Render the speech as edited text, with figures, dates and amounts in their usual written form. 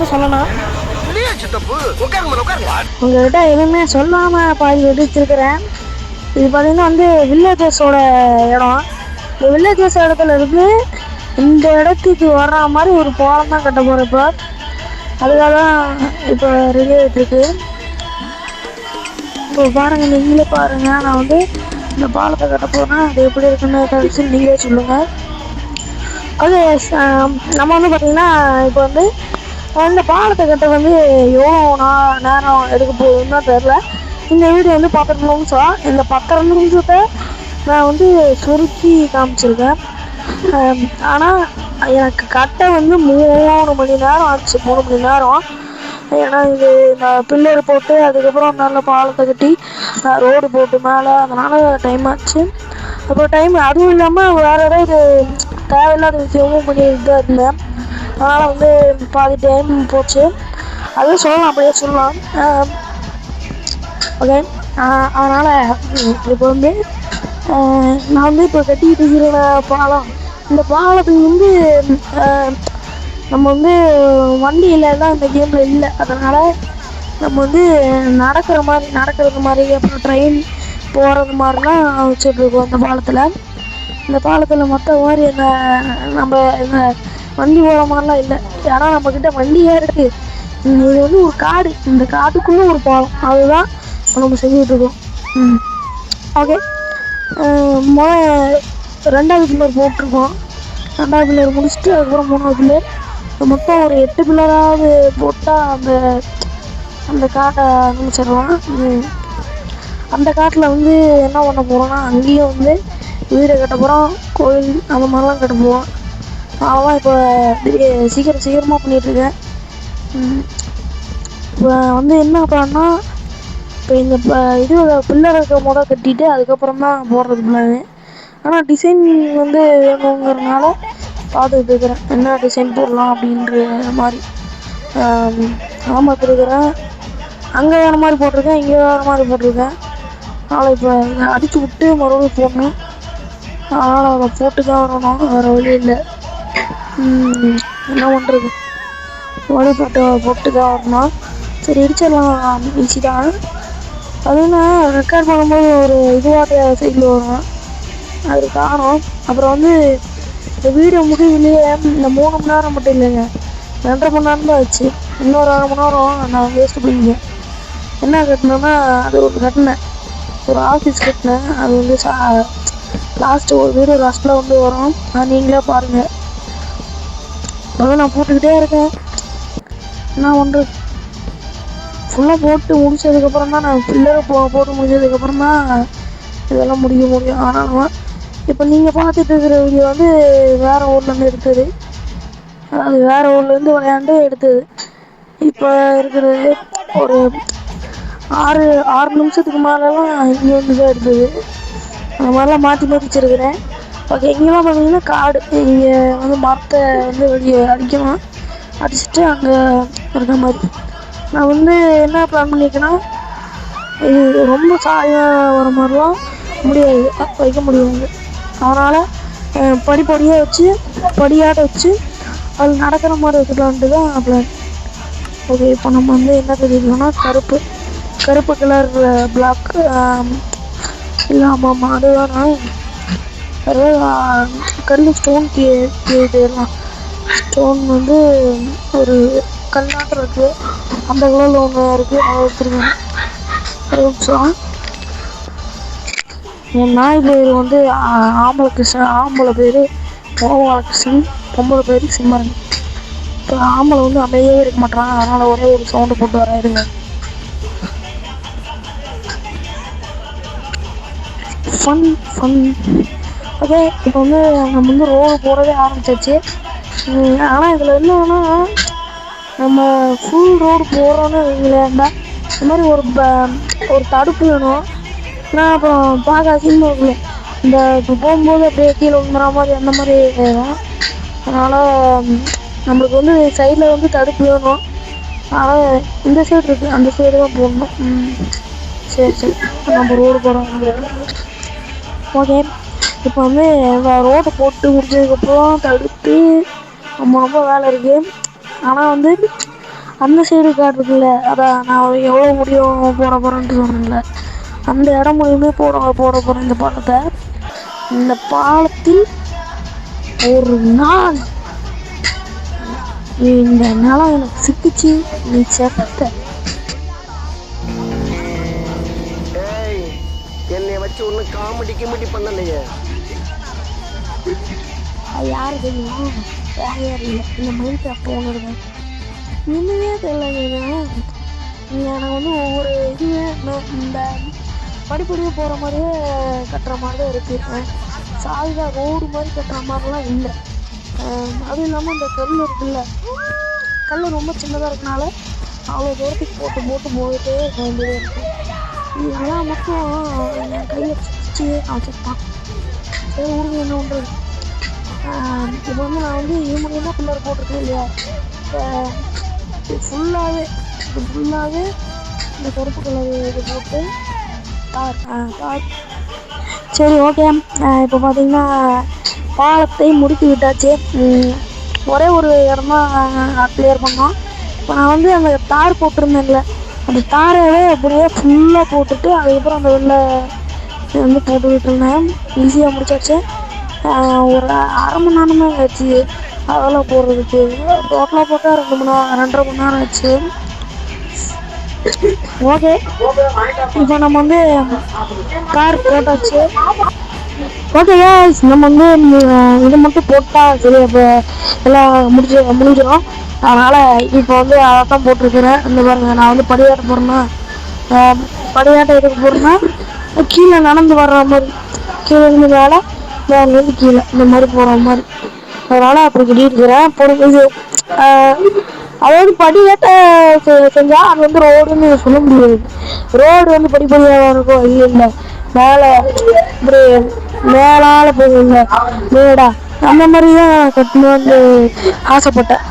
மட்டும் சொல்லணும். உங்ககிட்ட எதுவுமே சொல்லாமல் பாதி வெடிச்சிருக்கிறேன். இது பார்த்தீங்கன்னா வந்து வில்லேஜஸோட இடம். இந்த வில்லேஜஸ் இடத்துல இருந்து இந்த இடத்துக்கு வர்ற மாதிரி ஒரு பாலம் தான் கட்ட போகிறப்ப அதுக்காக தான் இப்போ ரெடி ஆகிட்டுருக்கு. இப்போ பாருங்கள், நீங்களே பாருங்கள். நான் வந்து இந்த பாலத்தை கட்ட போகிறேன். அது எப்படி இருக்குன்னு கழிச்சு நீங்களே சொல்லுங்கள். அது நம்ம வந்து பார்த்திங்கன்னா இப்போ வந்து இந்த பாலத்தை கட்ட வந்து எவ்வளோ நேரம் எடுக்க போகுதுன்னு தான் தெரில. இந்த வீடியோ வந்து 10 நிமிஷம். இந்த 10 நிமிஷத்தை நான் வந்து சுருக்கி காமிச்சிருக்கேன். ஆனால் எனக்கு கட்ட வந்து 3 மணி நேரம் ஆச்சு. 3 மணி நேரம். ஏன்னா இது நான் பில்லர் போட்டு அதுக்கப்புறம் நல்ல பாலத்தை கட்டி ரோடு போட்டு மேலே, அதனால் டைம் ஆச்சு. அப்புறம் டைம் அதுவும் இல்லாமல் வேறு ஏதாவது தேவையில்லாத விஷயமும் பண்ணிட்டு தான் இருந்தேன். அதனால் வந்து பாதி டைம் போச்சு. அதுவும் சொல்லலாம், அப்படியே சொல்லலாம். ஓகே, அதனால் இப்போ வந்து நான் வந்து இப்போ கட்டிக்கிட்டு இருக்கிற பாலம், இந்த பாலத்துக்கு வந்து நம்ம வந்து வண்டி இல்லைன்னா இந்த கேமில் இல்லை. அதனால் நம்ம வந்து நடக்கிறது மாதிரி அப்புறம் ட்ரெயின் போகிறது மாதிரிலாம் வச்சுட்ருக்கோம் இந்த பாலத்தில். இந்த பாலத்தில் மற்ற மாதிரி நம்ம இந்த வண்டி போகிற மாதிரிலாம் இல்லை. ஏன்னா நம்மக்கிட்ட வண்டியாக இருக்குது. இது வந்து ஒரு காடு, இந்த காட்டுக்குள்ளே ஒரு பாலம், அதுதான் நம்ம செஞ்சுக்கிட்ருக்கோம். ஓகே, ரெண்டாவது பில்லர் போட்டிருக்கோம். ரெண்டாவது பில்லர் முடிச்சுட்டு அதுக்கப்புறம் 3வது பில்லர், மொத்தம் ஒரு 8 பில்லராவது போட்டால் அந்த காட்டை முடிச்சிடலாம். அந்த காட்டில் வந்து என்ன பண்ண போகிறோன்னா, அங்கேயும் வந்து வீடு கட்ட போகிறோம், கோயில் அந்த மாதிரிலாம் கட்ட போகிறோம். அதெல்லாம் இப்போ சீக்கிரமாக பண்ணிகிட்ருக்கேன். இப்போ வந்து என்ன பண்ணா, இப்போ இந்த பில்லர் இருக்க கட்டிட்டு அதுக்கப்புறம் தான் போடுறது பிளானு. ஆனால் டிசைன் வந்து வேணுங்கிறதுனால பார்த்துக்கிட்டு இருக்கிறேன், என்ன டிசைன் போடலாம் அப்படின்ற மாதிரி. பார்த்துருக்குறேன். அங்கே வேறு மாதிரி போட்டிருக்கேன், இங்கே வேறு மாதிரி போட்டிருக்கேன். அதனால் இப்போ இதை அடித்து விட்டு மறுபடியும் போடணும். அதனால் அதை போட்டு தான் வரணும், வேறு வழி இல்லை. என்ன பண்ணுறது, வழிபட்டு போட்டு தான் வரணும். சரி, இடிச்சிடலாம், ஈஸி தான். அதுன்னா ரெக்கார்ட் பண்ணும்போது ஒரு இதுவாக சைடில் வரும், அது காணும். அப்புறம் வந்து இந்த வீடியோ முடிவுலேயே இந்த 3 மணி நேரம் மட்டும் இல்லைங்க, 2.5 மணி நேரம் தான் ஆச்சு. இன்னொரு 1/2 மணி நேரம் நான் வேஸ்ட்டு பண்ணிட்டேன். என்ன கட்டினேன்னா, அது ஒன்று கட்டினேன், ஒரு ஆஃபீஸ் கட்டினேன். அது வந்து லாஸ்ட்டு ஒரு வீடியோ லாஸ்ட்டில் வந்து வரும், நீங்களே பாருங்கள். அதான் நான் போட்டுக்கிட்டே இருக்கேன். என்ன பண்ணுறது, ஃபுல்லாக போட்டு முடிச்சதுக்கப்புறம் தான், நான் பில்லரை போட்டு முடிச்சதுக்கப்புறம் தான் இதெல்லாம் முடியும். ஆனால் இப்போ நீங்கள் பார்த்துட்டு இருக்கிற வீடியோ வந்து வேறு ஊர்லேருந்து எடுத்தது. அது வேறு ஊர்லேருந்து விளையாண்டு எடுத்தது. இப்போ இருக்கிறது ஒரு 6 நிமிஷத்துக்கு மேலெலாம் இங்கே வந்து தான் எடுத்தது. அந்த மாதிரிலாம் மாற்றி வச்சுருக்கிறேன். ஓகே, இங்கெல்லாம் பார்த்தீங்கன்னா காடு. இங்கே வந்து மரத்தை வந்து வெளியே அடிக்கணும், அடிச்சுட்டு அங்கே இருக்கிற மாதிரி. நான் வந்து என்ன பிளான் பண்ணியிருக்கேன்னா, இது ரொம்ப சாயம் வர மாதிரிலாம் முடியாது, வைக்க முடியாது. அதனால் படிப்படியாக வச்சு படியாட்ட வச்சு அது நடக்கிற மாதிரி வச்சுக்கலான்ட்டு தான் பிளான். ஓகே, இப்போ நம்ம வந்து என்ன தெரியுதுன்னா, கருப்பு கலர் பிளாக் இல்லை, ஆமாம் அதுதான். கல் ஸ்டோன் தேடலாம். ஸ்டோன் வந்து ஒரு கல்லாட்டம் இருக்குது, அந்த கலரில் ஒன்று இருக்குது, அதை வச்சுருக்கேன். ஒரு நிமிஷம். என் நாய் பேர் வந்து ஆம்பளை பேர் கோபாலகிருஷ்ணன், பொம்பளை பேர் சிம்மரன். இப்போ ஆம்பளை வந்து அமைதியாகவே இருக்க மாட்டான், அதனால் ஒரே ஒரு சவுண்டு போட்டு வராயிருங்க. ஃபன். ஓகே, இப்போ வந்து நம்ம வந்து ரோடு போடவே ஆரம்பிச்சாச்சு. ஆனால் இதில் என்னன்னா, நம்ம ஃபுல் ரோடு போகிறோன்னு இல்லையாண்டா, இந்த மாதிரி ஒரு தடுப்பு வேணும். நான் அப்புறம் பார்க்க அசிங்கமாக இருக்குல்ல, இந்த இப்போ போகும்போது அப்படியே கீழே விழுந்துற மாதிரி அந்த மாதிரி வேணும். அதனால் நம்மளுக்கு வந்து சைடில் வந்து தடுப்பு வேணும். அதனால் இந்த சைடு இருக்குது, அந்த சைடு தான் போடணும். சரி, நம்ம ரோடு போகிறோம். ஓகே, இப்போ வந்து ரோடு போட்டு முடிச்சதுக்கப்புறம் தடுத்து ரொம்ப வேலை இருக்குது. ஆனால் வந்து அந்த சைடு காடு இருக்குல்ல, அதான் நான் எவ்வளோ முடியும் போட போகிறேன்ட்டு சொன்னேன்ல, அந்த இடம் மூலியமே போட போகிறேன் இந்த பாலத்தை. இந்த பாலத்தில் ஒரு நாள் இந்த நிலம் எனக்கு சிக்கிச்சு, நீ செத்த. என்னை வச்சு ஒன்றும் காமெடி பண்ணலையே. அது யாரு தெரியும்? வேற யாரும் இல்லை, இந்த மைண்ட் அப்போ ஒன்று இன்னுமே தெரியல. எனக்கு வந்து ஒவ்வொரு இதுவே இந்த படிப்படியாக போகிற மாதிரியே கட்டுற மாதிரி தான் இருக்குது. சாலிதாக ரோடு மாதிரி கட்டுற மாதிரிலாம் இல்லை. அதுவும் இல்லாமல் இந்த கல் இருக்குல்ல, கல் ரொம்ப சின்னதாக இருக்கனால அவ்வளோ தூரத்துக்கு போட்டு போயிட்டே இருக்க வேண்டியதாக இருக்குது. இதெல்லாம் மட்டும் என் கையை பிடிச்சி வச்சுருப்பான். சரி விடுங்க, என்ன பண்ணுறது. இப்போ வந்து நான் வந்து இது மூலியம் தான் பில்லர் போட்டிருக்கேன் இல்லையா. ஃபுல்லாகவே இந்த கருப்பு கலர் இது போட்டு தார். சரி ஓகே. இப்போ பார்த்தீங்கன்னா பாலத்தை முடித்து விட்டாச்சு. ஒரே ஒரு இடமா கிளியர் பண்ணோம். இப்போ நான் வந்து அந்த தார் போட்டிருந்தேன்ல, அந்த தாரையே அப்படியே ஃபுல்லாக போட்டுட்டு அதுக்கப்புறம் அந்த வெளில வந்து போட்டுக்கிட்டு இருந்தேன். ஈஸியாக முடிச்சாச்சு. ஒரு அரை மணி நேரமே ஆச்சு அதெல்லாம் போடுறதுக்கு. டோட்டலாக போட்டால் 2.5 மணி நேரம் ஆச்சு. ஓகே, இப்போ நம்ம வந்து கார் போட்டாச்சு. ஓகே கைஸ், நம்ம வந்து இது மட்டும் போட்டால் சரி, இப்போ எல்லாம் முடிஞ்சிடும். அதனால் இப்போ வந்து அதை தான் போட்டிருக்கிறேன். இந்த பாருங்க, நான் வந்து படியாட்ட போகிறேன்னா எதுக்கு போகிறேன்னா கீழே நடந்து வர்ற மாதிரி, கீழே இருந்து மேலே மேலேருந்து கீழே இந்த மாதிரி போகிற மாதிரி. அதனால் அப்படி கட்டியிருக்கிறேன். இது அதாவது படிக்கட்ட செஞ்சால் அது வந்து ரோடுன்னு சொல்ல முடியாது. ரோடு வந்து படிப்படியாக இருக்கும், இல்லை மேலே இப்படி மேலால் போகுங்க மேடா, அந்த மாதிரி தான் கட்டணும்னு ஆசைப்பட்டேன்.